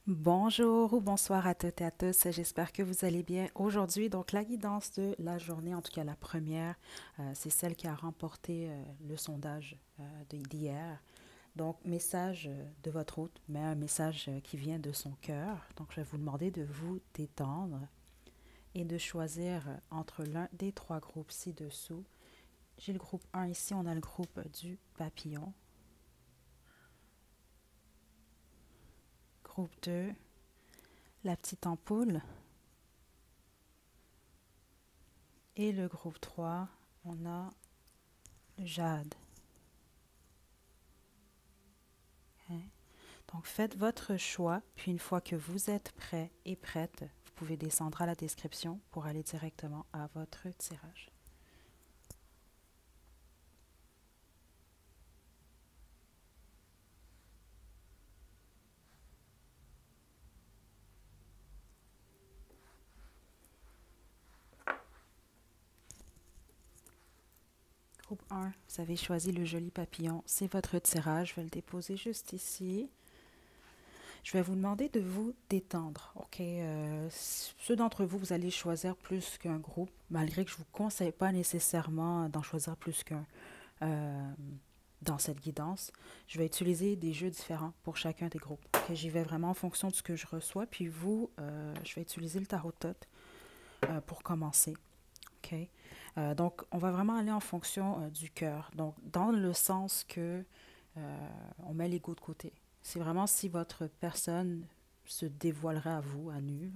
Bonjour ou bonsoir à toutes et à tous. J'espère que vous allez bien. Aujourd'hui, donc la guidance de la journée, en tout cas la première, c'est celle qui a remporté le sondage d'hier. Donc, message de votre hôte, mais un message qui vient de son cœur. Donc, je vais vous demander de vous détendre et de choisir entre l'un des trois groupes ci-dessous. J'ai le groupe 1 ici, on a le groupe du papillon. Groupe 2, la petite ampoule. Et le groupe 3, on a le jade. Hein. Donc faites votre choix, puis une fois que vous êtes prêt et prête, vous pouvez descendre à la description pour aller directement à votre tirage. Groupe 1, vous avez choisi le joli papillon, c'est votre tirage, je vais le déposer juste ici. Je vais vous demander de vous détendre, ok? Ceux d'entre vous, vous allez choisir plus qu'un groupe, malgré que je ne vous conseille pas nécessairement d'en choisir plus qu'un. Euh, dans cette guidance, je vais utiliser des jeux différents pour chacun des groupes. Okay, j'y vais vraiment en fonction de ce que je reçois. Puis vous, je vais utiliser le tarot tot pour commencer. Okay? Donc, on va vraiment aller en fonction du cœur. Donc, dans le sens que on met l'ego de côté. C'est vraiment si votre personne se dévoilerait à vous, à nu,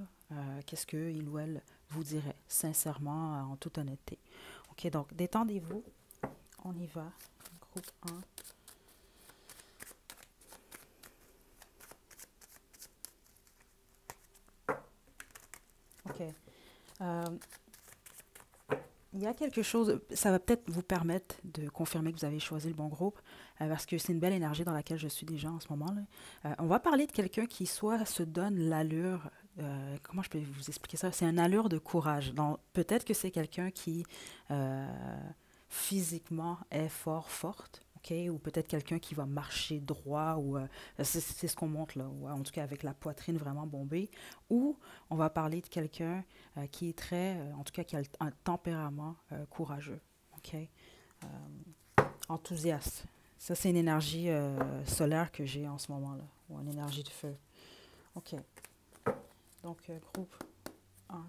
qu'est-ce qu'il ou elle vous dirait, sincèrement, en toute honnêteté. Ok, donc détendez-vous. On y va. Groupe 1. OK. Euh, il y a quelque chose, ça va peut-être vous permettre de confirmer que vous avez choisi le bon groupe, parce que c'est une belle énergie dans laquelle je suis déjà en ce moment-là. On va parler de quelqu'un qui soit se donne l'allure, comment je peux vous expliquer ça? C'est une allure de courage. Donc, peut-être que c'est quelqu'un qui euh, physiquement est fort, forte. OK? Ou peut-être quelqu'un qui va marcher droit, ou c'est ce qu'on montre là, ou en tout cas avec la poitrine vraiment bombée. Ou on va parler de quelqu'un qui est très, en tout cas qui a un tempérament courageux, ok, enthousiaste. Ça, c'est une énergie solaire que j'ai en ce moment-là, ou une énergie de feu. Ok, donc groupe 1.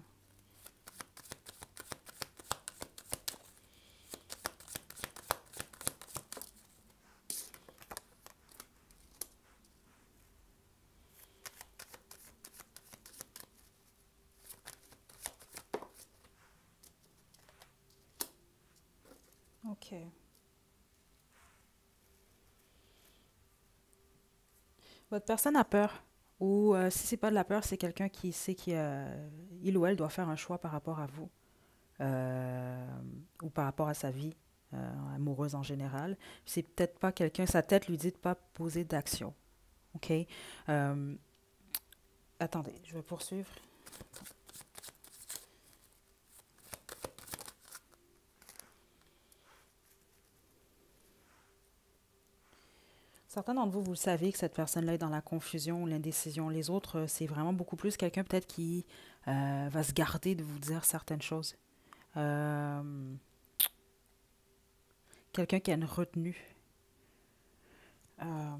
Ok. Votre personne a peur. Ou si c'est pas de la peur, c'est quelqu'un qui sait qu'il ou elle doit faire un choix par rapport à vous. euh, ou par rapport à sa vie amoureuse en général. C'est peut-être pas quelqu'un, sa tête lui dit de pas poser d'action. OK? Euh, attendez, je vais poursuivre. Certains d'entre vous, vous le savez que cette personne-là est dans la confusion ou l'indécision. Les autres, c'est vraiment beaucoup plus quelqu'un peut-être qui va se garder de vous dire certaines choses. Euh, quelqu'un qui a une retenue. Euh,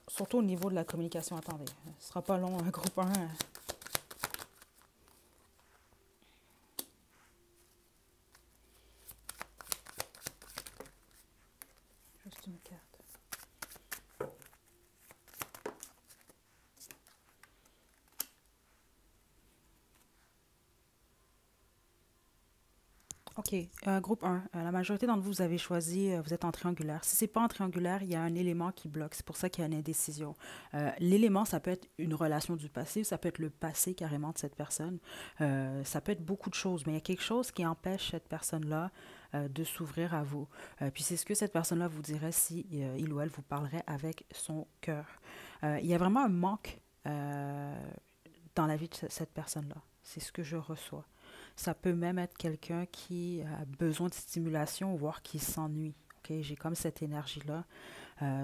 surtout au niveau de la communication. Attendez, ce sera pas long, un groupe 1. Juste une carte. OK. Groupe 1. La majorité d'entre vous, vous avez choisi, vous êtes en triangulaire. Si c'est pas en triangulaire, il y a un élément qui bloque. C'est pour ça qu'il y a une indécision. L'élément, ça peut être une relation du passé, ça peut être le passé carrément de cette personne. Ça peut être beaucoup de choses, mais il y a quelque chose qui empêche cette personne-là de s'ouvrir à vous. Puis c'est ce que cette personne-là vous dirait si il ou elle vous parlerait avec son cœur. Il y a vraiment un manque dans la vie de cette personne-là. C'est ce que je reçois. Ça peut même être quelqu'un qui a besoin de stimulation, voire qui s'ennuie. Okay? J'ai comme cette énergie-là.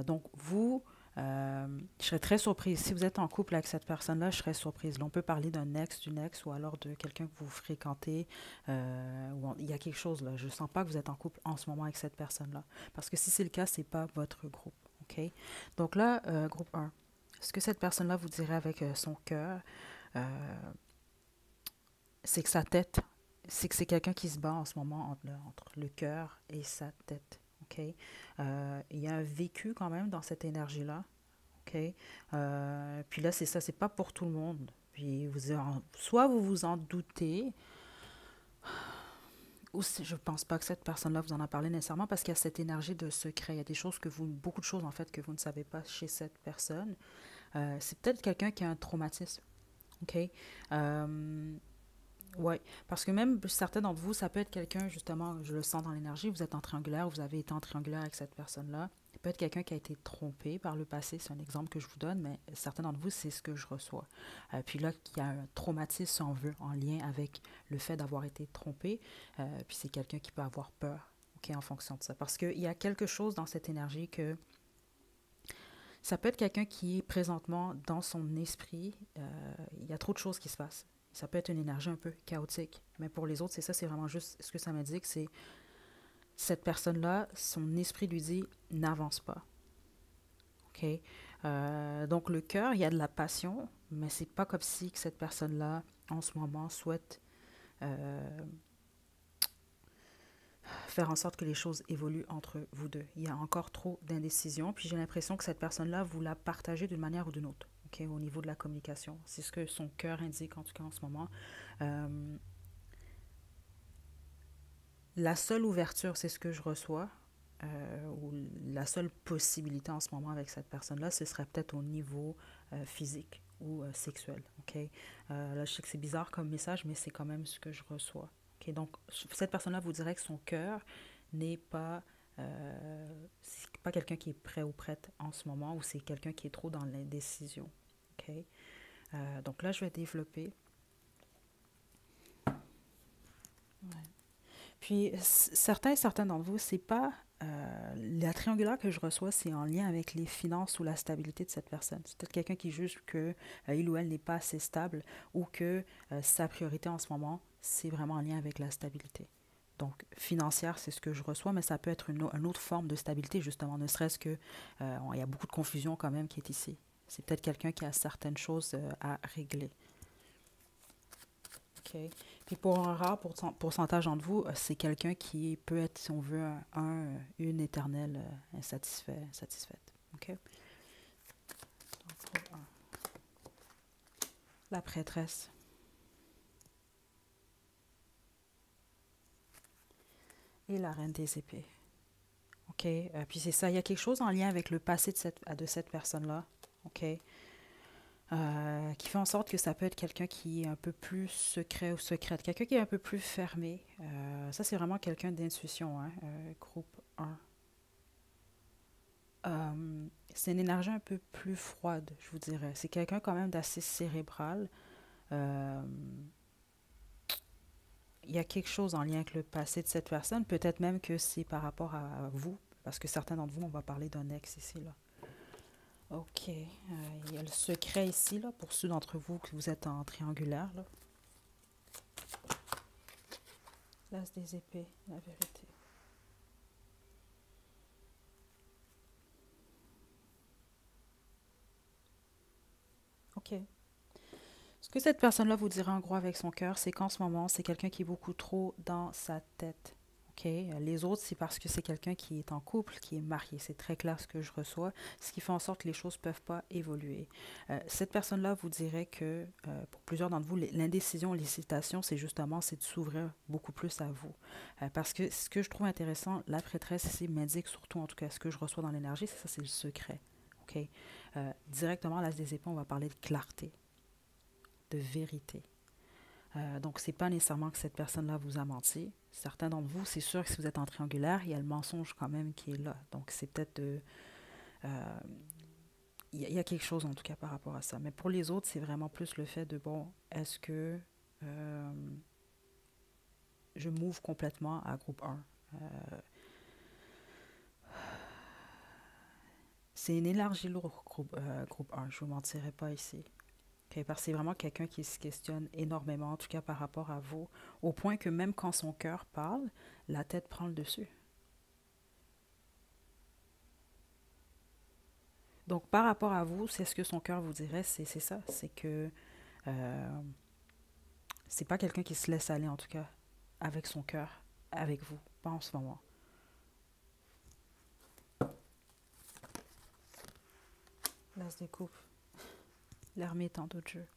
Donc, vous, Je serais très surprise. Si vous êtes en couple avec cette personne-là, je serais surprise. Là, on peut parler d'un ex, d'une ex, ou alors de quelqu'un que vous fréquentez. Il y a quelque chose là. Je ne sens pas que vous êtes en couple en ce moment avec cette personne-là. Parce que si c'est le cas, c'est pas votre groupe. OK? Donc là, groupe un. Ce que cette personne-là vous dirait avec son cœur, euh, c'est que sa tête, c'est que c'est quelqu'un qui se bat en ce moment entre le cœur et sa tête. OK? Il y a un vécu quand même dans cette énergie-là. OK? Puis là, c'est ça, c'est pas pour tout le monde. Puis soit vous vous en doutez, ou je pense pas que cette personne-là vous en a parlé nécessairement parce qu'il y a cette énergie de secret. Il y a des choses beaucoup de choses en fait que vous ne savez pas chez cette personne. C'est peut-être quelqu'un qui a un traumatisme. OK? Euh, Oui, parce que même certains d'entre vous, ça peut être quelqu'un, justement, je le sens dans l'énergie, vous êtes en triangulaire, vous avez été en triangulaire avec cette personne-là. Il peut être quelqu'un qui a été trompé par le passé, c'est un exemple que je vous donne, mais certains d'entre vous, c'est ce que je reçois. Puis là, il y a un traumatisme, si on veut, en lien avec le fait d'avoir été trompé. Puis c'est quelqu'un qui peut avoir peur, ok, en fonction de ça. Parce qu'il y a quelque chose dans cette énergie que ça peut être quelqu'un qui est présentement dans son esprit, il y a trop de choses qui se passent. Ça peut être une énergie un peu chaotique. Mais pour les autres, c'est ça, c'est vraiment juste ce que ça m'indique, c'est cette personne-là, son esprit lui dit n'avance pas. OK? Donc le cœur, il y a de la passion, mais c'est pas comme si que cette personne-là, en ce moment, souhaite euh, faire en sorte que les choses évoluent entre vous deux. Il y a encore trop d'indécision, puis j'ai l'impression que cette personne-là, vous la partagez d'une manière ou d'une autre. OK? Au niveau de la communication. C'est ce que son cœur indique, en tout cas en ce moment. Euh, La seule ouverture, c'est ce que je reçois, ou la seule possibilité en ce moment avec cette personne-là, ce serait peut-être au niveau physique ou sexuel. OK? Là, je sais que c'est bizarre comme message, mais c'est quand même ce que je reçois. OK? Donc, cette personne-là vous dirait que son cœur n'est pas... c'est pas quelqu'un qui est prêt ou prête en ce moment, ou c'est quelqu'un qui est trop dans l'indécision. OK? Donc là, je vais développer. Ouais. Puis certains et certains d'entre vous, c'est pas la triangulaire que je reçois, c'est en lien avec les finances ou la stabilité de cette personne. C'est peut-être quelqu'un qui juge que il ou elle n'est pas assez stable ou que sa priorité en ce moment, c'est vraiment en lien avec la stabilité. Donc, financière, c'est ce que je reçois, mais ça peut être une autre forme de stabilité, justement, ne serait-ce que il y a beaucoup de confusion quand même qui est ici. C'est peut-être quelqu'un qui a certaines choses à régler. OK. Puis pour un rare pourcentage d'entre vous, c'est quelqu'un qui peut être, si on veut, une éternelle insatisfaite. OK? Donc, la prêtresse et la reine des épées. OK? Puis c'est ça, il y a quelque chose en lien avec le passé de cette personne-là. OK? Qui fait en sorte que ça peut être quelqu'un qui est un peu plus secret ou secrète, quelqu'un qui est un peu plus fermé. Ça, c'est vraiment quelqu'un d'intuition, hein, groupe un. C'est une énergie un peu plus froide, je vous dirais. C'est quelqu'un quand même d'assez cérébral. Euh, il y a quelque chose en lien avec le passé de cette personne. Peut-être même que c'est par rapport à vous, parce que certains d'entre vous, on va parler d'un ex ici, là. OK. Il y a le secret ici, là, pour ceux d'entre vous que vous êtes en triangulaire, là. L'as des épées, la vérité. OK. Ce que cette personne-là vous dira en gros avec son cœur, c'est qu'en ce moment, c'est quelqu'un qui est beaucoup trop dans sa tête. OK? Les autres, c'est parce que c'est quelqu'un qui est en couple, qui est marié. C'est très clair ce que je reçois, ce qui fait en sorte que les choses ne peuvent pas évoluer. Cette personne-là vous dirait que, pour plusieurs d'entre vous, l'indécision, l'hésitation, c'est justement c'est de s'ouvrir beaucoup plus à vous. Parce que ce que je trouve intéressant, la prêtresse ici m'indique surtout, en tout cas, ce que je reçois dans l'énergie, c'est ça, c'est le secret. OK? Directement, à l'as des épées, on va parler de clarté, de vérité. Donc, c'est pas nécessairement que cette personne-là vous a menti. Certains d'entre vous, c'est sûr que si vous êtes en triangulaire, il y a le mensonge quand même qui est là. Donc, c'est peut-être de... euh, y a quelque chose en tout cas par rapport à ça. Mais pour les autres, c'est vraiment plus le fait de, bon, est-ce que euh, je m'ouvre complètement à groupe 1? C'est une énergie lourde, groupe 1, je ne vous mentirai pas ici. Ok, parce que c'est vraiment quelqu'un qui se questionne énormément, en tout cas par rapport à vous, au point que même quand son cœur parle, la tête prend le dessus. Donc par rapport à vous, c'est ce que son cœur vous dirait, c'est ça, c'est que euh, c'est pas quelqu'un qui se laisse aller en tout cas avec son cœur, avec vous, pas en ce moment. Là se découpe, l'ermite en d'autres jeux.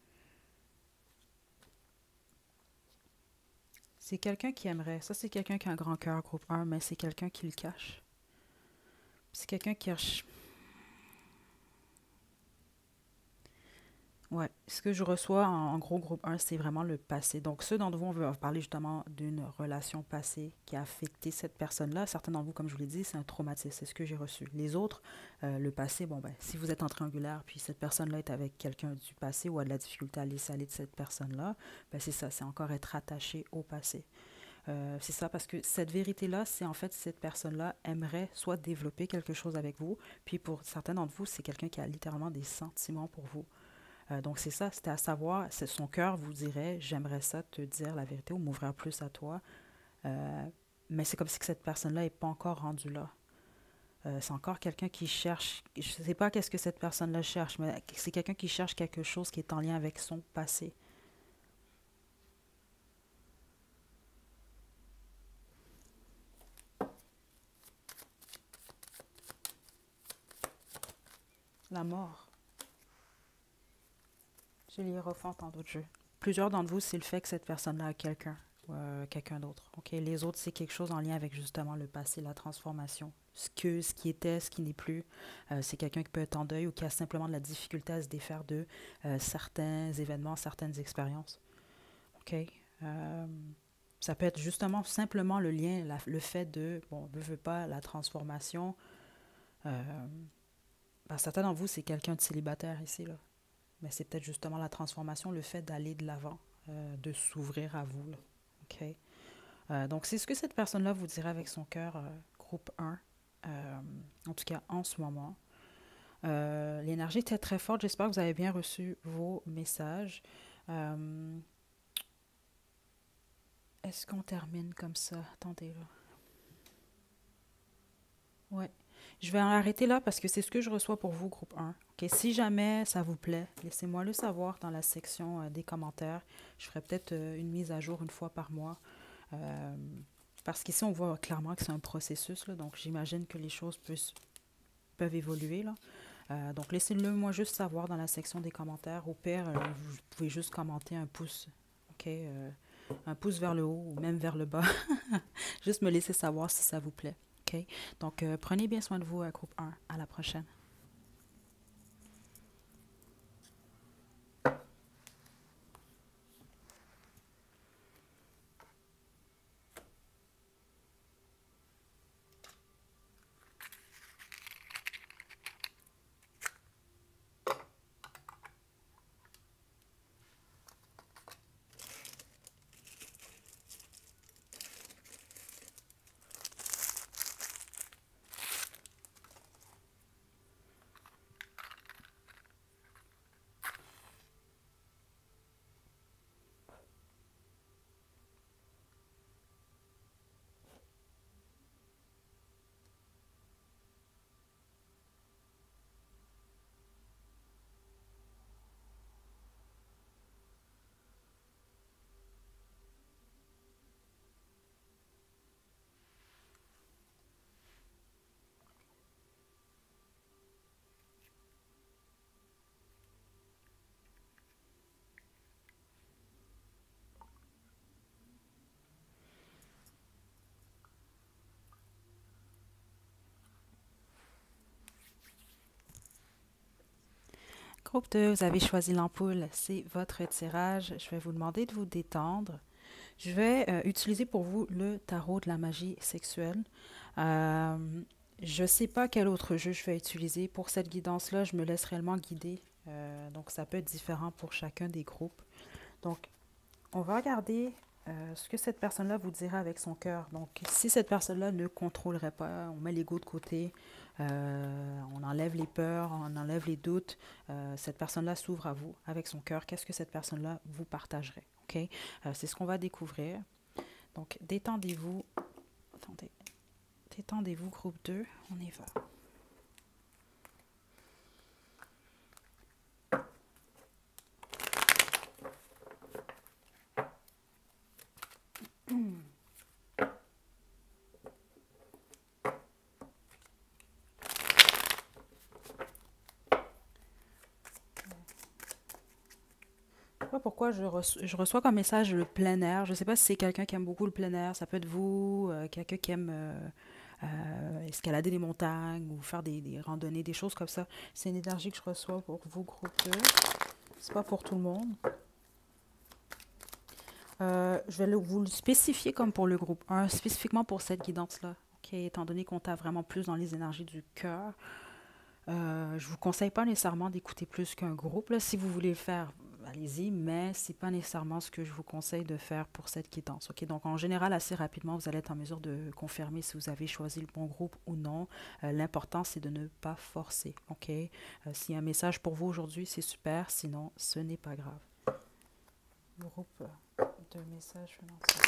C'est quelqu'un qui aimerait, ça c'est quelqu'un qui a un grand cœur, groupe 1, mais c'est quelqu'un qui le cache. C'est quelqu'un qui cherche. Ouais, ce que je reçois en gros groupe 1, c'est vraiment le passé. Donc, ceux d'entre vous, on veut parler justement d'une relation passée qui a affecté cette personne-là. Certains d'entre vous, comme je vous l'ai dit, c'est un traumatisme, c'est ce que j'ai reçu. Les autres, le passé, bon ben, si vous êtes en triangulaire, puis cette personne-là est avec quelqu'un du passé ou a de la difficulté à laisser aller de cette personne-là, ben c'est ça, c'est encore être attaché au passé. C'est ça, parce que cette vérité-là, c'est en fait cette personne-là aimerait soit développer quelque chose avec vous, puis pour certains d'entre vous, c'est quelqu'un qui a littéralement des sentiments pour vous. Donc c'est ça, c'était à savoir, son cœur vous dirait, j'aimerais ça te dire la vérité ou m'ouvrir plus à toi, euh, mais c'est comme si que cette personne-là n'est pas encore rendue là. C'est encore quelqu'un qui cherche, je ne sais pas qu'est-ce que cette personne-là cherche, mais c'est quelqu'un qui cherche quelque chose qui est en lien avec son passé. La mort. Je l'hiérophante en d'autres jeux. Plusieurs d'entre vous, c'est le fait que cette personne-là a quelqu'un, quelqu'un d'autre. Ok, les autres, c'est quelque chose en lien avec justement le passé, la transformation. Ce qui était, ce qui n'est plus. C'est quelqu'un qui peut être en deuil ou qui a simplement de la difficulté à se défaire de certains événements, certaines expériences. Ok. Euh, Ça peut être justement simplement le lien, le fait de, bon, ne veut pas la transformation. Euh, Certains d'entre vous, c'est quelqu'un de célibataire ici, là. Mais c'est peut-être justement la transformation, le fait d'aller de l'avant, de s'ouvrir à vous. Là. OK? Donc, c'est ce que cette personne-là vous dirait avec son cœur, groupe 1, en tout cas en ce moment. L'énergie était très forte. J'espère que vous avez bien reçu vos messages. Euh, Est-ce qu'on termine comme ça? Attendez, là. Ouais. Je vais en arrêter là parce que c'est ce que je reçois pour vous, groupe 1. Ok, si jamais ça vous plaît, laissez-moi le savoir dans la section des commentaires. Je ferai peut-être une mise à jour une fois par mois. Euh, Parce qu'ici, on voit clairement que c'est un processus, là, donc j'imagine que les choses peuvent évoluer. Là. Donc laissez-le moi juste savoir dans la section des commentaires. Au pire, vous pouvez juste commenter un pouce. Ok, un pouce vers le haut ou même vers le bas. Juste me laisser savoir si ça vous plaît. OK? Donc, prenez bien soin de vous, groupe 1. À la prochaine. Groupe 2, vous avez choisi l'ampoule. C'est votre tirage. Je vais vous demander de vous détendre. Je vais utiliser pour vous le tarot de la magie sexuelle. Euh, je ne sais pas quel autre jeu je vais utiliser. Pour cette guidance-là, je me laisse réellement guider. Donc, ça peut être différent pour chacun des groupes. Donc, on va regarder ce que cette personne-là vous dira avec son cœur. Donc, si cette personne-là ne contrôlerait pas, on met l'ego de côté, On enlève les peurs, on enlève les doutes. Cette personne-là s'ouvre à vous avec son cœur. Qu'est-ce que cette personne-là vous partagerait? OK? C'est ce qu'on va découvrir. Donc, détendez-vous. Attendez. Détendez-vous, groupe 2. On y va. Je sais pas pourquoi je reçois comme message le plein air. Je ne sais pas si c'est quelqu'un qui aime beaucoup le plein air. Ça peut être vous, quelqu'un qui aime escalader des montagnes ou faire des randonnées, des choses comme ça. C'est une énergie que je reçois pour vous, groupe 2. C'est pas pour tout le monde. Je vais vous le spécifier comme pour le groupe 1, spécifiquement pour cette guidance-là. OK, étant donné qu'on t'a vraiment plus dans les énergies du cœur, je vous conseille pas nécessairement d'écouter plus qu'un groupe. Là. Si vous voulez le faire, allez-y, mais c'est pas nécessairement ce que je vous conseille de faire pour cette guidance. OK? Donc, en général, assez rapidement, vous allez être en mesure de confirmer si vous avez choisi le bon groupe ou non. L'important, c'est de ne pas forcer. OK? S'il y a un message pour vous aujourd'hui, c'est super. Sinon, ce n'est pas grave. Groupe de messages financiers.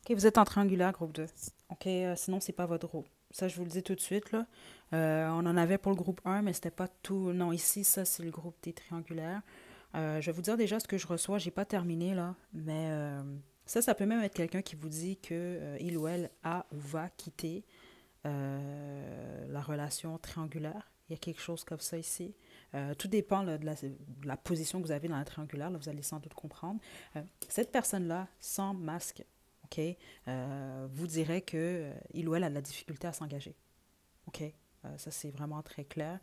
OK, vous êtes en triangulaire, groupe 2. OK, sinon, c'est pas votre groupe. Ça, je vous le dis tout de suite, là. On en avait pour le groupe 1, mais c'était pas tout. Non, ici, ça, c'est le groupe des triangulaires. Je vais vous dire déjà ce que je reçois. J'ai pas terminé, là. Mais ça peut même être quelqu'un qui vous dit que il ou elle a ou va quitter la relation triangulaire. Il y a quelque chose comme ça ici. Tout dépend là, de la position que vous avez dans la triangulaire. Là, vous allez sans doute comprendre. Cette personne-là, sans masque, OK, vous dirait que il ou elle a de la difficulté à s'engager. OK? Ça, c'est vraiment très clair.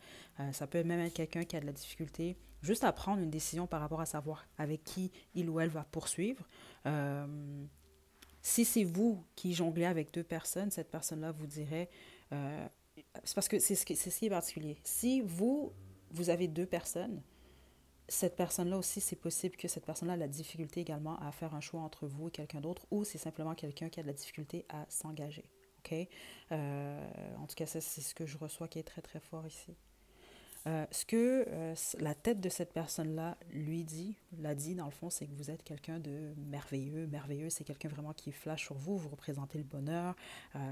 Ça peut même être quelqu'un qui a de la difficulté juste à prendre une décision par rapport à savoir avec qui il ou elle va poursuivre. Euh, Si c'est vous qui jonglez avec deux personnes, cette personne-là vous dirait... euh, c'est parce que c'est ce qui est particulier. Si vous avez deux personnes, cette personne-là aussi, c'est possible que cette personne-là a la difficulté également à faire un choix entre vous et quelqu'un d'autre, ou c'est simplement quelqu'un qui a de la difficulté à s'engager. OK? En tout cas, ça, c'est ce que je reçois qui est très, très fort ici. Ce que la tête de cette personne-là lui dit, l'a dit dans le fond, c'est que vous êtes quelqu'un de merveilleux. Merveilleux, c'est quelqu'un vraiment qui flash sur vous, vous représentez le bonheur.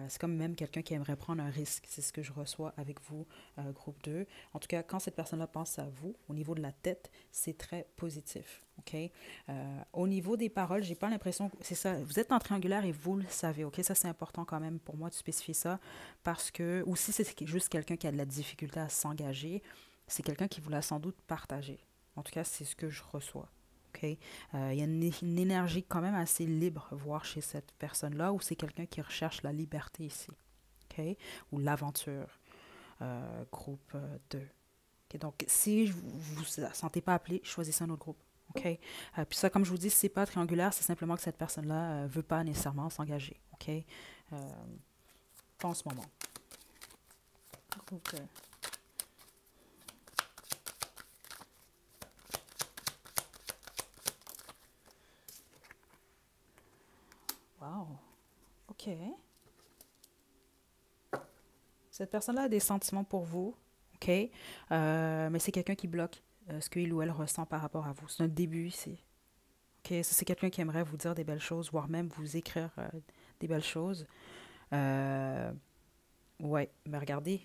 C'est comme même quelqu'un qui aimerait prendre un risque. C'est ce que je reçois avec vous, groupe 2. En tout cas, quand cette personne-là pense à vous, au niveau de la tête, c'est très positif. OK? Au niveau des paroles, j'ai pas l'impression que c'est ça. Vous êtes en triangulaire et vous le savez. OK? Ça, c'est important quand même pour moi de spécifier ça parce que, ou si c'est juste quelqu'un qui a de la difficulté à s'engager, c'est quelqu'un qui vous l'a sans doute partagé. En tout cas, c'est ce que je reçois. OK? Il y a une énergie quand même assez libre, voire chez cette personne-là, ou c'est quelqu'un qui recherche la liberté ici. OK? Ou l'aventure. Groupe 2. OK? Donc, si vous ne vous sentez pas appelé, choisissez un autre groupe. OK? Puis ça, comme je vous dis, si c'est pas triangulaire, c'est simplement que cette personne-là ne veut pas nécessairement s'engager. OK? Pas en ce moment. Groupe 2. Wow. OK. Cette personne-là a des sentiments pour vous. OK. Mais c'est quelqu'un qui bloque ce qu'il ou elle ressent par rapport à vous. C'est un début ici. OK. Ça, c'est quelqu'un qui aimerait vous dire des belles choses, voire même vous écrire des belles choses. Euh, ouais. Mais regardez,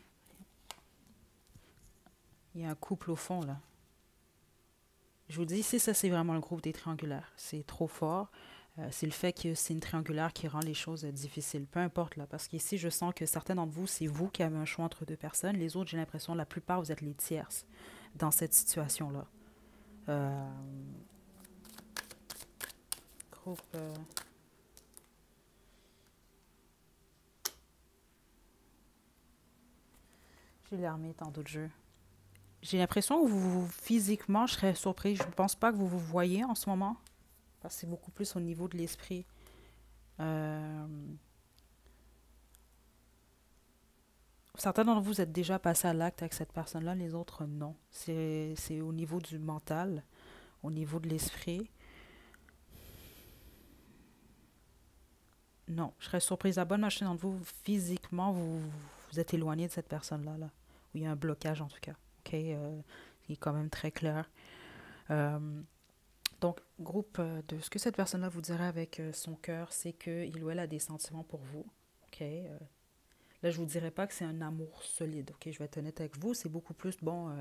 il y a un couple au fond, là. Je vous dis, ici, ça, c'est vraiment le groupe des triangulaires. C'est trop fort. C'est le fait que c'est une triangulaire qui rend les choses difficiles. Peu importe, là, parce qu'ici, je sens que certains d'entre vous, c'est vous qui avez un choix entre deux personnes. Les autres, j'ai l'impression, la plupart, vous êtes les tierces dans cette situation-là. Euh, groupe... j'ai l'armée tant d'autres jeux. J'ai l'impression que physiquement, je serais surpris. Je ne pense pas que vous vous voyez en ce moment. Parce que c'est beaucoup plus au niveau de l'esprit. Euh, certains d'entre vous êtes déjà passés à l'acte avec cette personne-là, les autres non. C'est au niveau du mental, au niveau de l'esprit. Non, je serais surprise. La bonne machine d'entre vous, physiquement, vous êtes éloigné de cette personne-là. Là, où il y a un blocage en tout cas. OK? Il est quand même très clair. Euh, donc, groupe de ce que cette personne-là vous dirait avec son cœur, c'est qu'il ou elle a des sentiments pour vous. OK? Là, je vous dirais pas que c'est un amour solide. OK? Je vais être honnête avec vous. C'est beaucoup plus, bon,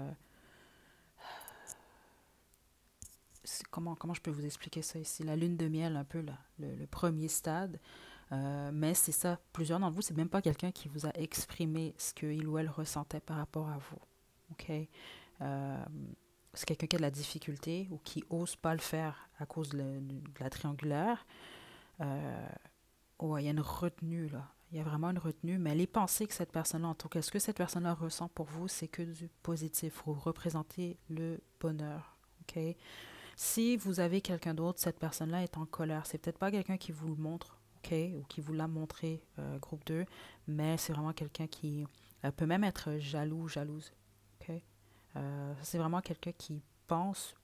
comment je peux vous expliquer ça ici? La lune de miel, un peu, là, le premier stade. Mais c'est ça, plusieurs d'entre vous, c'est même pas quelqu'un qui vous a exprimé ce qu'il ou elle ressentait par rapport à vous. OK? Euh, c'est quelqu'un qui a de la difficulté ou qui ose pas le faire à cause de la triangulaire. Euh, ouais, il y a une retenue, là. Il y a vraiment une retenue, mais les pensées que cette personne-là, en tout cas, ce que cette personne-là ressent pour vous, c'est que du positif. Vous représentez le bonheur. OK? Si vous avez quelqu'un d'autre, cette personne-là est en colère. C'est peut-être pas quelqu'un qui vous le montre, OK, ou qui vous l'a montré, groupe 2, mais c'est vraiment quelqu'un qui peut même être jaloux, jalouse, OK? C'est vraiment quelqu'un qui pense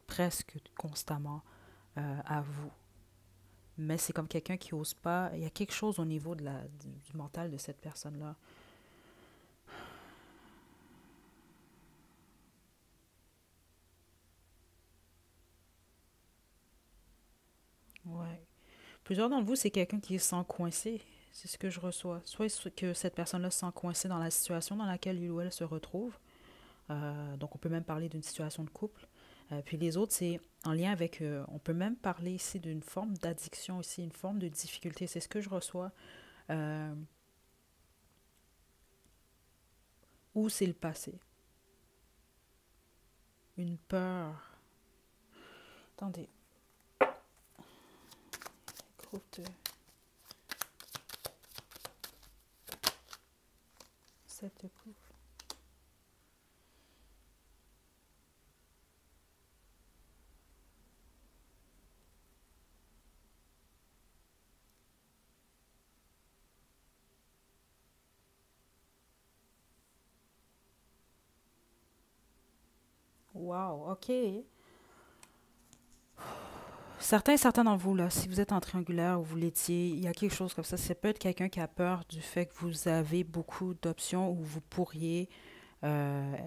presque constamment à vous. Mais c'est comme quelqu'un qui n'ose pas. Il y a quelque chose au niveau du mental de cette personne-là. Ouais. Plusieurs d'entre vous, c'est quelqu'un qui se sent coincé. C'est ce que je reçois. Soit que cette personne-là se sent coincée dans la situation dans laquelle il ou elle se retrouve. Donc, on peut même parler d'une situation de couple. Puis les autres, c'est en lien avec... on peut même parler ici d'une forme d'addiction aussi, une forme de difficulté. C'est ce que je reçois. Euh, ou c'est le passé. Une peur. Attendez. Groupe de... Cette coupe. Wow, OK. Certains d'entre vous, là, si vous êtes en triangulaire ou vous l'étiez, il y a quelque chose comme ça. Ça peut être quelqu'un qui a peur du fait que vous avez beaucoup d'options où vous pourriez euh,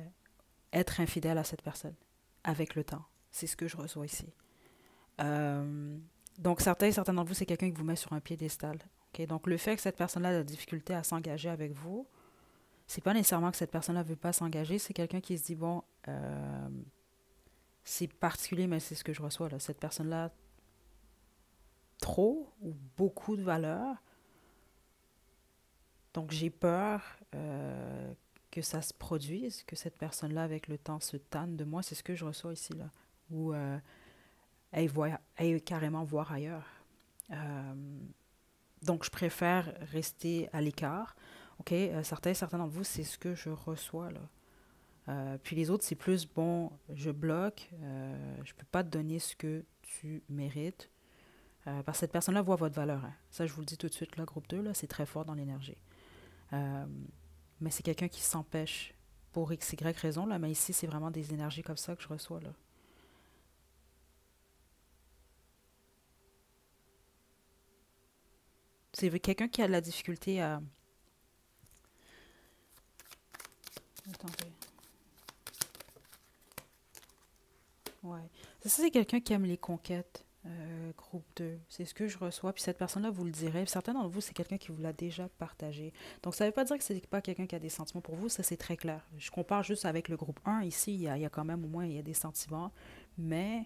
être infidèle à cette personne avec le temps. C'est ce que je reçois ici. Euh, donc, certains d'entre vous, c'est quelqu'un qui vous met sur un piédestal. Ok. Donc, le fait que cette personne-là a de la difficulté à s'engager avec vous, c'est pas nécessairement que cette personne-là ne veut pas s'engager, c'est quelqu'un qui se dit, bon, c'est particulier, mais c'est ce que je reçois, là. Cette personne-là, trop ou beaucoup de valeur. Donc, j'ai peur que ça se produise, que cette personne-là, avec le temps, se tanne de moi. C'est ce que je reçois ici, là. Ou elle carrément voir ailleurs. Euh, donc, je préfère rester à l'écart. OK? Certains d'entre vous, c'est ce que je reçois, là. Puis les autres, c'est plus, bon, je bloque, je peux pas te donner ce que tu mérites. Parce que cette personne-là voit votre valeur. Hein. Ça, je vous le dis tout de suite, là, groupe 2, là, c'est très fort dans l'énergie. Euh, mais c'est quelqu'un qui s'empêche pour X, Y raison, là. Mais ici, c'est vraiment des énergies comme ça que je reçois, là. C'est quelqu'un qui a de la difficulté à... Attendez. Ouais. Ça, c'est quelqu'un qui aime les conquêtes. Groupe 2. C'est ce que je reçois. Puis cette personne-là vous le dirait. Puis certains d'entre vous, c'est quelqu'un qui vous l'a déjà partagé. Donc, ça ne veut pas dire que c'est pas quelqu'un qui a des sentiments pour vous. Ça, c'est très clair. Je compare juste avec le groupe 1. Ici, il y a quand même au moins il y a des sentiments. Mais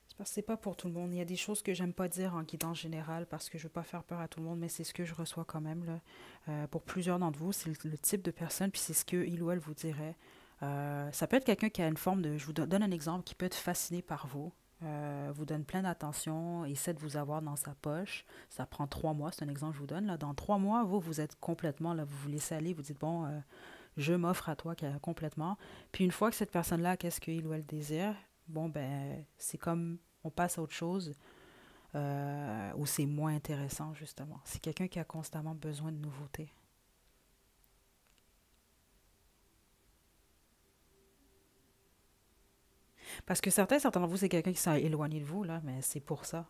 c'est Parce que c'est pas pour tout le monde. Il y a des choses que j'aime pas dire en guidance générale parce que je veux pas faire peur à tout le monde, mais c'est ce que je reçois quand même, là. Pour plusieurs d'entre vous, c'est le type de personne, puis c'est ce que il ou elle vous dirait. Ça peut être quelqu'un qui a une forme de... Je vous donne un exemple, qui peut être fasciné par vous, vous donne plein d'attention, essaie de vous avoir dans sa poche. Ça prend 3 mois, c'est un exemple que je vous donne, là. Dans 3 mois, vous êtes complètement, là, vous vous laissez aller, vous dites, bon, je m'offre à toi complètement. Puis une fois que cette personne-là, qu'est-ce qu'il ou elle désire, bon, ben, c'est comme on passe à autre chose où c'est moins intéressant, justement. C'est quelqu'un qui a constamment besoin de nouveautés. Parce que certains d'entre vous, c'est quelqu'un qui s'est éloigné de vous, là, mais c'est pour ça.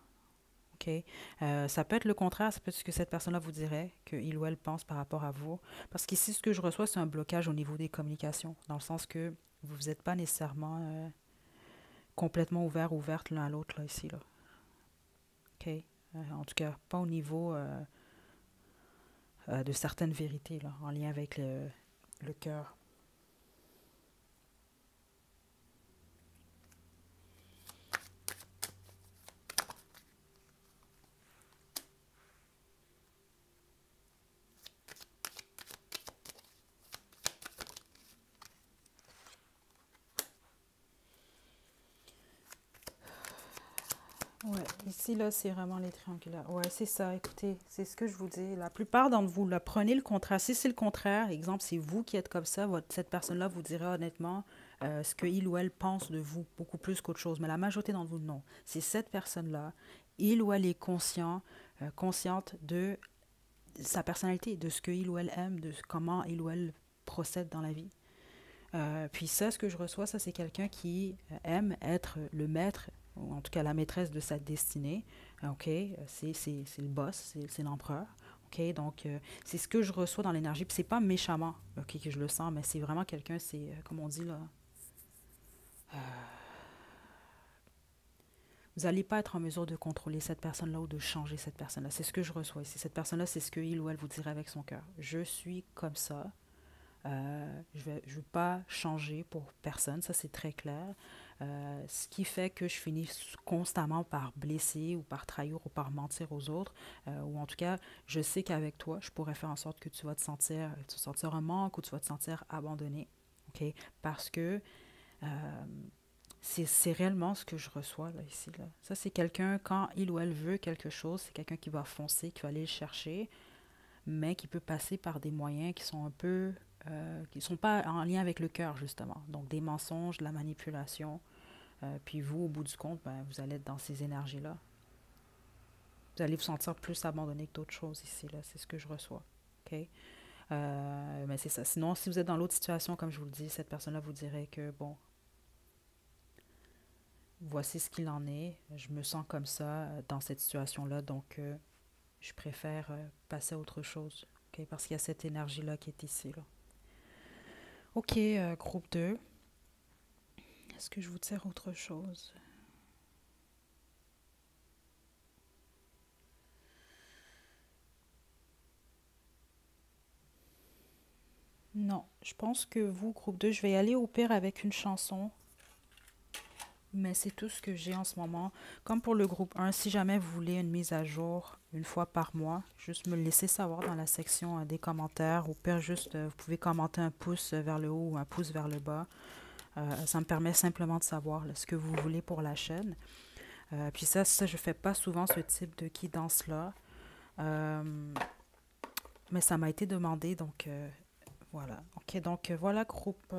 OK? Ça peut être le contraire, ça peut être ce que cette personne-là vous dirait, qu'il ou elle pense par rapport à vous. Parce qu'ici, ce que je reçois, c'est un blocage au niveau des communications, dans le sens que vous n'êtes pas nécessairement complètement ouverte l'un à l'autre, là, ici, là. OK? En tout cas, pas au niveau de certaines vérités, là, en lien avec le cœur. Ouais, ici, là, c'est vraiment les triangulaires. Ouais, c'est ça, écoutez, c'est ce que je vous dis. La plupart d'entre vous, là, prenez le contraire. Si c'est le contraire, exemple, c'est vous qui êtes comme ça, cette personne-là vous dira honnêtement ce qu'il ou elle pense de vous, beaucoup plus qu'autre chose. Mais la majorité d'entre vous, non. C'est cette personne-là, il ou elle est consciente de sa personnalité, de ce qu'il ou elle aime, de comment il ou elle procède dans la vie. Puis ça, ce que je reçois, ça, c'est quelqu'un qui aime être le maître, ou en tout cas la maîtresse de sa destinée. OK? C'est le boss, c'est l'empereur. OK? Donc, c'est ce que je reçois dans l'énergie. Puis c'est pas méchamment, OK, que je le sens, mais c'est vraiment quelqu'un, c'est, comme on dit, là, vous n'allez pas être en mesure de contrôler cette personne-là ou de changer cette personne-là. C'est ce que je reçois ici. Cette personne-là, c'est ce qu'il ou elle vous dirait avec son cœur. Je suis comme ça. Je veux pas changer pour personne, ça c'est très clair. Ce qui fait que je finis constamment par blesser ou par trahir ou par mentir aux autres, ou en tout cas, je sais qu'avec toi, je pourrais faire en sorte que tu vas te sentir un manque ou tu vas te sentir abandonné, ok? Parce que c'est réellement ce que je reçois là ici là. Ça c'est quelqu'un quand il ou elle veut quelque chose, c'est quelqu'un qui va foncer, qui va aller le chercher, mais qui peut passer par des moyens qui sont un peu, qui ne sont pas en lien avec le cœur, justement. Donc, des mensonges, de la manipulation. Puis vous, au bout du compte, ben, vous allez être dans ces énergies-là. Vous allez vous sentir plus abandonné que d'autres choses ici, là. C'est ce que je reçois. OK? Mais c'est ça. Sinon, si vous êtes dans l'autre situation, comme je vous le dis, cette personne-là vous dirait que, bon, voici ce qu'il en est. Je me sens comme ça dans cette situation-là, donc je préfère passer à autre chose. OK? Parce qu'il y a cette énergie-là qui est ici, là. Ok, groupe 2. Est-ce que je vous tire autre chose? Non, je pense que vous, groupe 2, je vais y aller au pire avec une chanson, mais c'est tout ce que j'ai en ce moment. Comme pour le groupe 1, si jamais vous voulez une mise à jour une fois par mois, juste me le laisser savoir dans la section des commentaires. Au pire, juste, vous pouvez commenter un pouce vers le haut ou un pouce vers le bas. Ça me permet simplement de savoir là, ce que vous voulez pour la chaîne. Puis ça, je fais pas souvent ce type de guidance-là. Euh, mais ça m'a été demandé, donc voilà. Ok, donc voilà, groupe 2.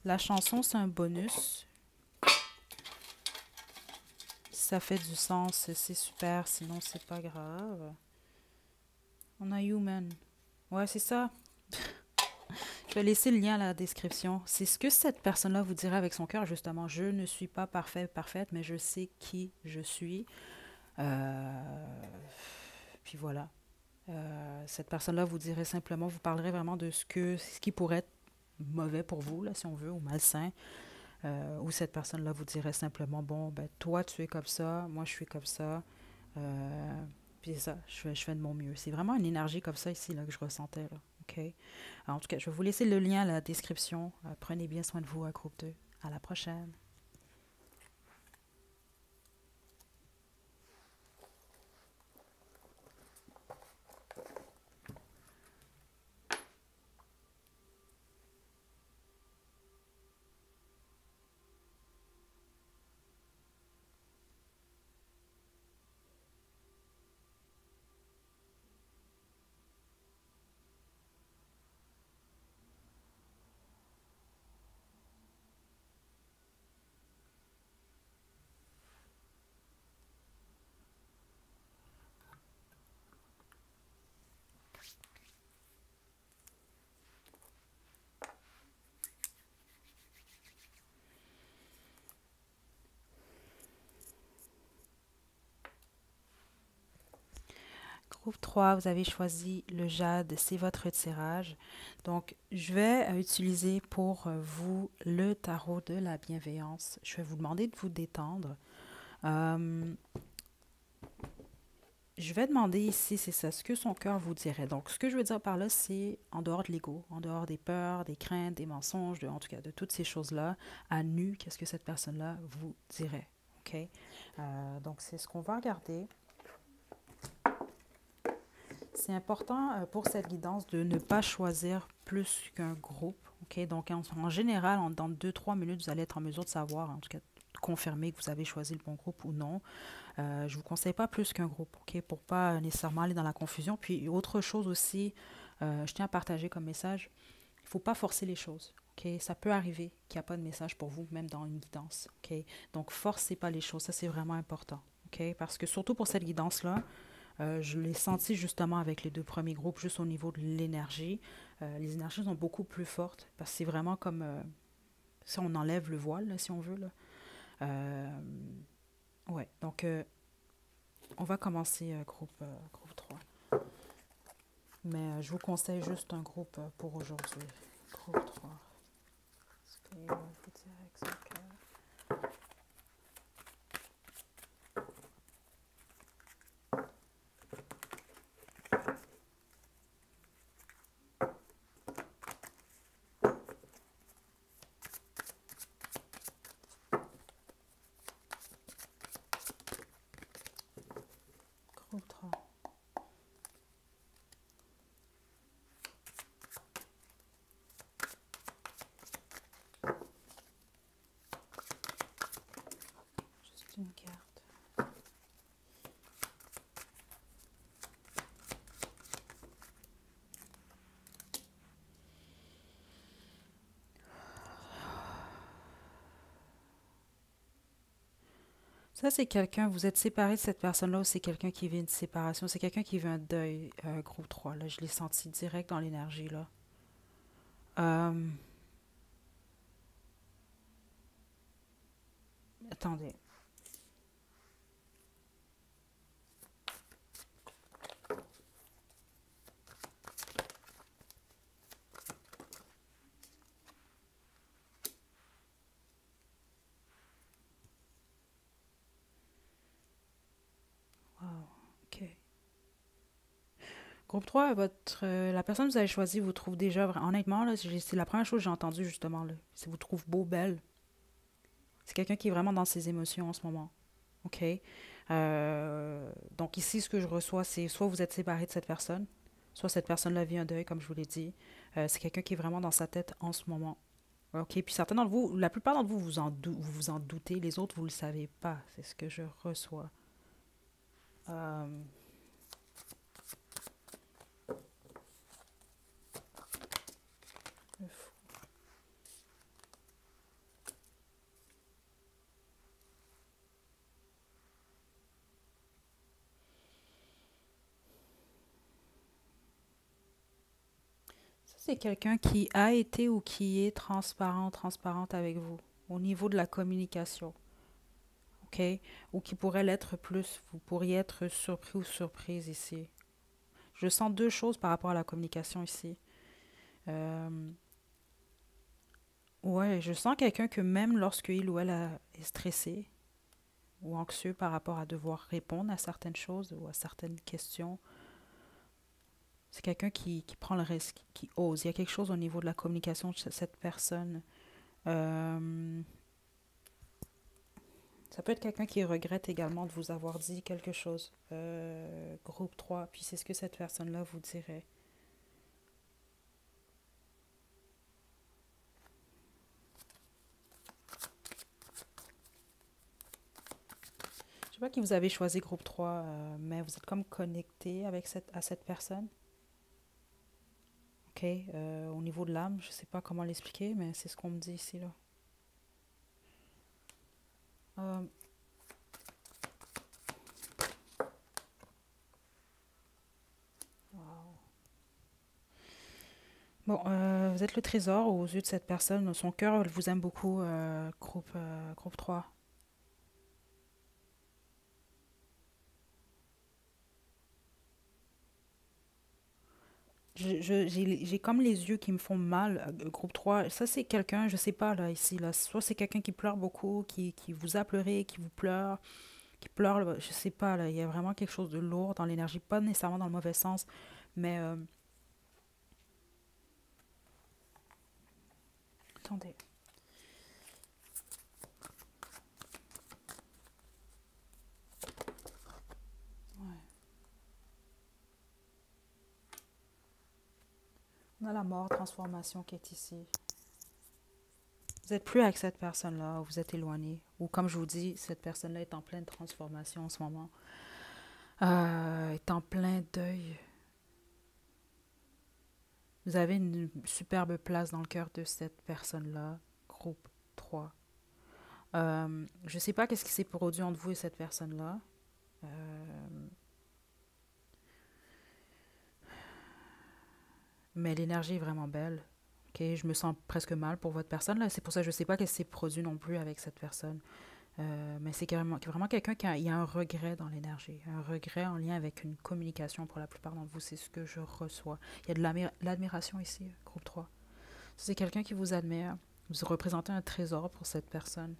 La chanson, c'est un bonus. Si ça fait du sens, c'est super. Sinon, c'est pas grave. On a Human. Ouais, c'est ça. Je vais laisser le lien à la description. C'est ce que cette personne-là vous dirait avec son cœur, justement. Je ne suis pas parfaite, mais je sais qui je suis. Puis voilà. Cette personne-là vous dirait simplement, vous parlerez vraiment de ce qui pourrait être mauvais pour vous, là, si on veut, ou malsain. Ou cette personne-là vous dirait simplement, bon, ben, toi, tu es comme ça, moi, je suis comme ça. Puis c'est ça, je fais de mon mieux. C'est vraiment une énergie comme ça ici là, que je ressentais. Là. OK? Alors, en tout cas, je vais vous laisser le lien à la description. Prenez bien soin de vous à groupe 2. À la prochaine. Groupe 3, vous avez choisi le jade, c'est votre tirage. Donc, je vais utiliser pour vous le tarot de la bienveillance. Je vais vous demander de vous détendre. Euh, je vais demander ici, c'est ça, ce que son cœur vous dirait. Donc, ce que je veux dire par là, c'est en dehors de l'ego, en dehors des peurs, des craintes, des mensonges, en tout cas de toutes ces choses-là, à nu, qu'est-ce que cette personne-là vous dirait. OK? Donc, c'est ce qu'on va regarder. C'est important pour cette guidance de ne pas choisir plus qu'un groupe. OK? Donc, en général, dans 2-3 minutes, vous allez être en mesure de savoir, en tout cas, de confirmer que vous avez choisi le bon groupe ou non. Je ne vous conseille pas plus qu'un groupe, OK? Pour ne pas nécessairement aller dans la confusion. Puis, autre chose aussi, je tiens à partager comme message, il ne faut pas forcer les choses. OK? Ça peut arriver qu'il n'y a pas de message pour vous, même dans une guidance. OK? Donc, forcez pas les choses. Ça, c'est vraiment important. OK? Parce que surtout pour cette guidance-là, je l'ai senti justement avec les 2 premiers groupes, juste au niveau de l'énergie. Les énergies sont beaucoup plus fortes parce que c'est vraiment comme si on enlève le voile, là, si on veut. Là. Euh, ouais, donc on va commencer groupe 3. Mais je vous conseille juste un groupe pour aujourd'hui. Groupe 3. Ce que vous dire avec son cœur. Groupe 3. Juste une carte. Ça, c'est quelqu'un, vous êtes séparé de cette personne-là ou c'est quelqu'un qui vit une séparation? C'est quelqu'un qui vit un deuil, groupe 3. Là, je l'ai senti direct dans l'énergie, là. Euh, attendez. Wow, OK. Groupe 3, la personne que vous avez choisie vous trouve déjà, honnêtement, là, c'est la première chose que j'ai entendue justement, là. C'est vous trouve beau, belle. C'est quelqu'un qui est vraiment dans ses émotions en ce moment. OK? Donc ici, ce que je reçois, c'est soit vous êtes séparé de cette personne, soit cette personne-là vit un deuil, comme je vous l'ai dit. C'est quelqu'un qui est vraiment dans sa tête en ce moment. OK? Puis certains d'entre vous, la plupart d'entre vous, vous vous en doutez. Les autres, vous ne le savez pas. C'est ce que je reçois. Euh, c'est quelqu'un qui a été ou qui est transparente avec vous au niveau de la communication, OK? Ou qui pourrait l'être plus. Vous pourriez être surpris ou surprise ici. Je sens 2 choses par rapport à la communication ici. Euh, ouais, je sens quelqu'un que même lorsque il ou elle est stressé ou anxieux par rapport à devoir répondre à certaines choses ou à certaines questions, c'est quelqu'un qui prend le risque, qui ose. Il y a quelque chose au niveau de la communication de cette personne. Euh, Ça peut être quelqu'un qui regrette également de vous avoir dit quelque chose. Groupe 3, puis c'est ce que cette personne-là vous dirait. Je sais pas qui vous avez choisi groupe 3, mais vous êtes comme connecté avec à cette personne. OK? Au niveau de l'âme, je sais pas comment l'expliquer, mais c'est ce qu'on me dit ici, là. Euh, wow. Bon, vous êtes le trésor aux yeux de cette personne. Son cœur elle vous aime beaucoup, groupe 3. J'ai comme les yeux qui me font mal, groupe 3. Ça, c'est quelqu'un, je sais pas, là, ici, là. Soit c'est quelqu'un qui pleure beaucoup, qui vous a pleuré, qui vous pleure, qui pleure, là, je sais pas, là. Il y a vraiment quelque chose de lourd dans l'énergie, pas nécessairement dans le mauvais sens, mais attendez. Ouais. On a la mort, transformation qui est ici. Vous êtes plus avec cette personne-là, vous êtes éloigné. Ou comme je vous dis, cette personne-là est en pleine transformation en ce moment. Est en plein deuil. Vous avez une superbe place dans le cœur de cette personne-là. Groupe 3. Je ne sais pas qu'est-ce qui s'est produit entre vous et cette personne-là. Mais l'énergie est vraiment belle. Ok, je me sens presque mal pour votre personne là. C'est pour ça que je ne sais pas qu'est-ce qui s'est produit non plus avec cette personne. Mais c'est vraiment quelqu'un qui il y a un regret dans l'énergie, un regret en lien avec une communication pour la plupart d'entre vous. C'est ce que je reçois. Il y a de l'admiration ici, groupe 3. C'est quelqu'un qui vous admire. Vous représentez un trésor pour cette personne.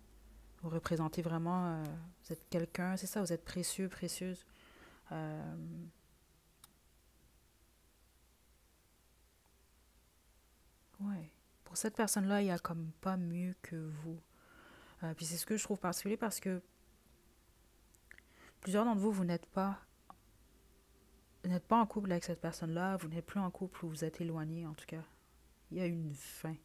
Vous représentez vraiment, vous êtes quelqu'un, c'est ça, vous êtes précieux, précieuse. Euh, ouais. Pour cette personne-là, il n'y a comme pas mieux que vous. Puis c'est ce que je trouve particulier parce que plusieurs d'entre vous, vous n'êtes pas en couple avec cette personne-là, vous n'êtes plus en couple ou vous êtes éloigné en tout cas. Il y a une fin.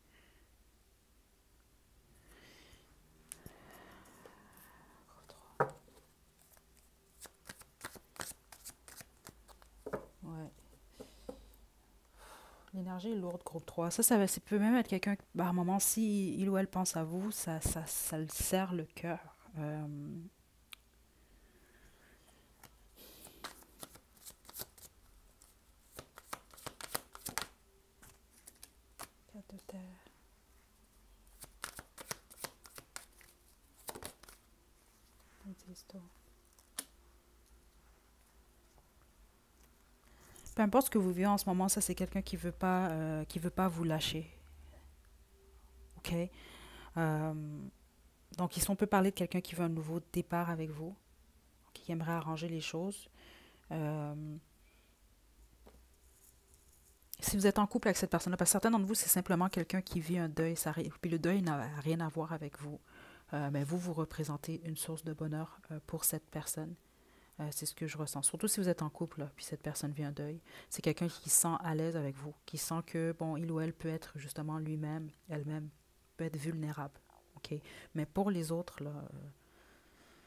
Ouais. L'énergie est lourde, groupe 3. Ça peut même être quelqu'un, à un moment, si il ou elle pense à vous, ça le serre le cœur. Euh, Carte de terre. Peu importe ce que vous vivez en ce moment, ça c'est quelqu'un qui veut pas vous lâcher. Ok. Euh, donc ici on peut parler de quelqu'un qui veut un nouveau départ avec vous, qui aimerait arranger les choses. Euh, Si vous êtes en couple avec cette personne-là, parce que certains d'entre vous, c'est simplement quelqu'un qui vit un deuil, puis le deuil n'a rien à voir avec vous. Mais vous, vous représentez une source de bonheur pour cette personne. C'est ce que je ressens. Surtout si vous êtes en couple, là, puis cette personne vit un deuil. C'est quelqu'un qui se sent à l'aise avec vous, qui sent que, bon, il ou elle peut être justement lui-même, elle-même, peut être vulnérable. OK? Mais pour les autres, là,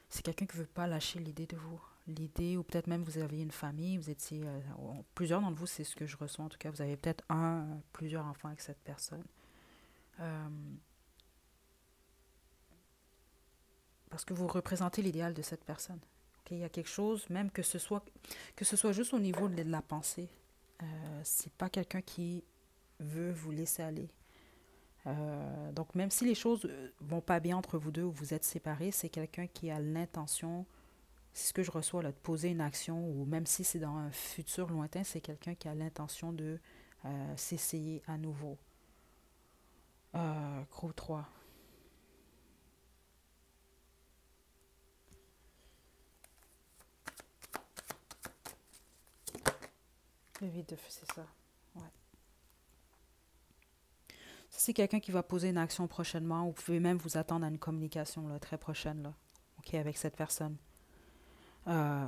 c'est quelqu'un qui ne veut pas lâcher l'idée de vous. L'idée, ou peut-être même vous aviez une famille, vous étiez. Plusieurs d'entre vous, c'est ce que je reçois en tout cas. Vous avez peut-être plusieurs enfants avec cette personne. Euh, Parce que vous représentez l'idéal de cette personne. Ok, il y a quelque chose, même que ce soit juste au niveau de la pensée. C'est pas quelqu'un qui veut vous laisser aller. Donc même si les choses vont pas bien entre vous deux ou vous êtes séparés, c'est quelqu'un qui a l'intention, c'est ce que je reçois là, de poser une action ou même si c'est dans un futur lointain, c'est quelqu'un qui a l'intention de s'essayer à nouveau. Gros 3. Le vide de feu, c'est ça. Ouais. Ça, c'est quelqu'un qui va poser une action prochainement. Vous pouvez même vous attendre à une communication là, très prochaine là, ok, avec cette personne. Euh,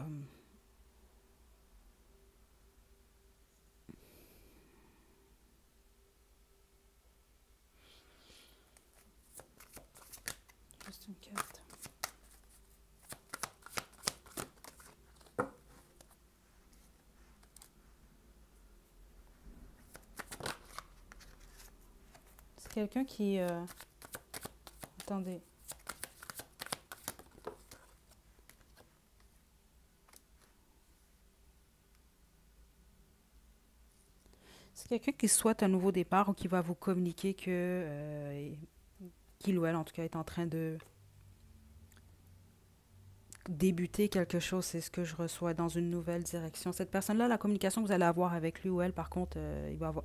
Juste une carte. C'est quelqu'un qui... Attendez. C'est quelqu'un qui souhaite un nouveau départ ou qui va vous communiquer que... qu'il ou elle, en tout cas, est en train de débuter quelque chose, c'est ce que je reçois dans une nouvelle direction. Cette personne-là, la communication que vous allez avoir avec lui ou elle, par contre, il va avoir...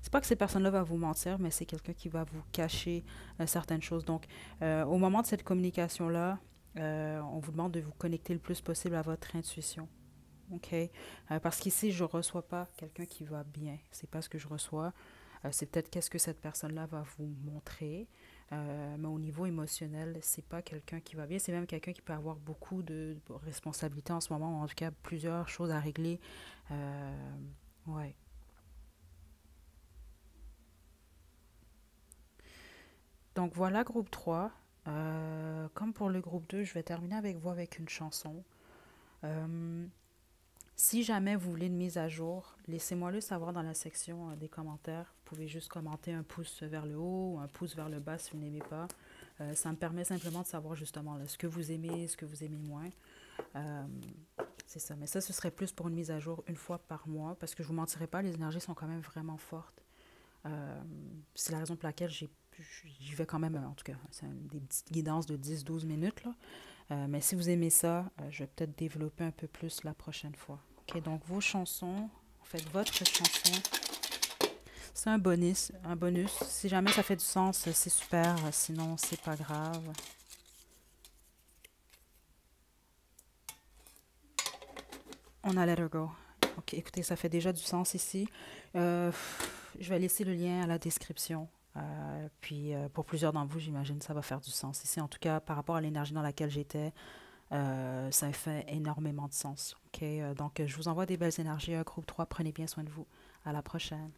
C'est pas que cette personne-là va vous mentir, mais c'est quelqu'un qui va vous cacher certaines choses. Donc, au moment de cette communication-là, on vous demande de vous connecter le plus possible à votre intuition. OK? Parce qu'ici, je ne reçois pas quelqu'un qui va bien. C'est pas ce que je reçois. C'est peut-être qu'est-ce que cette personne-là va vous montrer. Mais au niveau émotionnel, c'est pas quelqu'un qui va bien. C'est même quelqu'un qui peut avoir beaucoup de responsabilités en ce moment, ou en tout cas plusieurs choses à régler. Euh, ouais. Donc voilà, groupe 3. Comme pour le groupe 2, je vais terminer avec vous avec une chanson. Euh, Si jamais vous voulez une mise à jour, laissez-moi le savoir dans la section des commentaires. Vous pouvez juste commenter un pouce vers le haut ou un pouce vers le bas si vous n'aimez pas. Ça me permet simplement de savoir justement là, ce que vous aimez, ce que vous aimez moins. Euh, c'est ça. Mais ça, ce serait plus pour une mise à jour une fois par mois parce que je ne vous mentirai pas, les énergies sont quand même vraiment fortes. Euh, c'est la raison pour laquelle j'y vais quand même, en tout cas. C'est des petites guidances de 10-12 minutes, là. Mais si vous aimez ça, je vais peut-être développer un peu plus la prochaine fois. OK, donc vos chansons, en fait, votre chanson, c'est un bonus, un bonus. Si jamais ça fait du sens, c'est super. Sinon, c'est pas grave. On a Let Her Go. OK, écoutez, ça fait déjà du sens ici. Euh, je vais laisser le lien à la description. Puis pour plusieurs d'entre vous, j'imagine que ça va faire du sens ici. En tout cas, par rapport à l'énergie dans laquelle j'étais, ça fait énormément de sens. OK, donc je vous envoie des belles énergies. Groupe 3, prenez bien soin de vous. À la prochaine.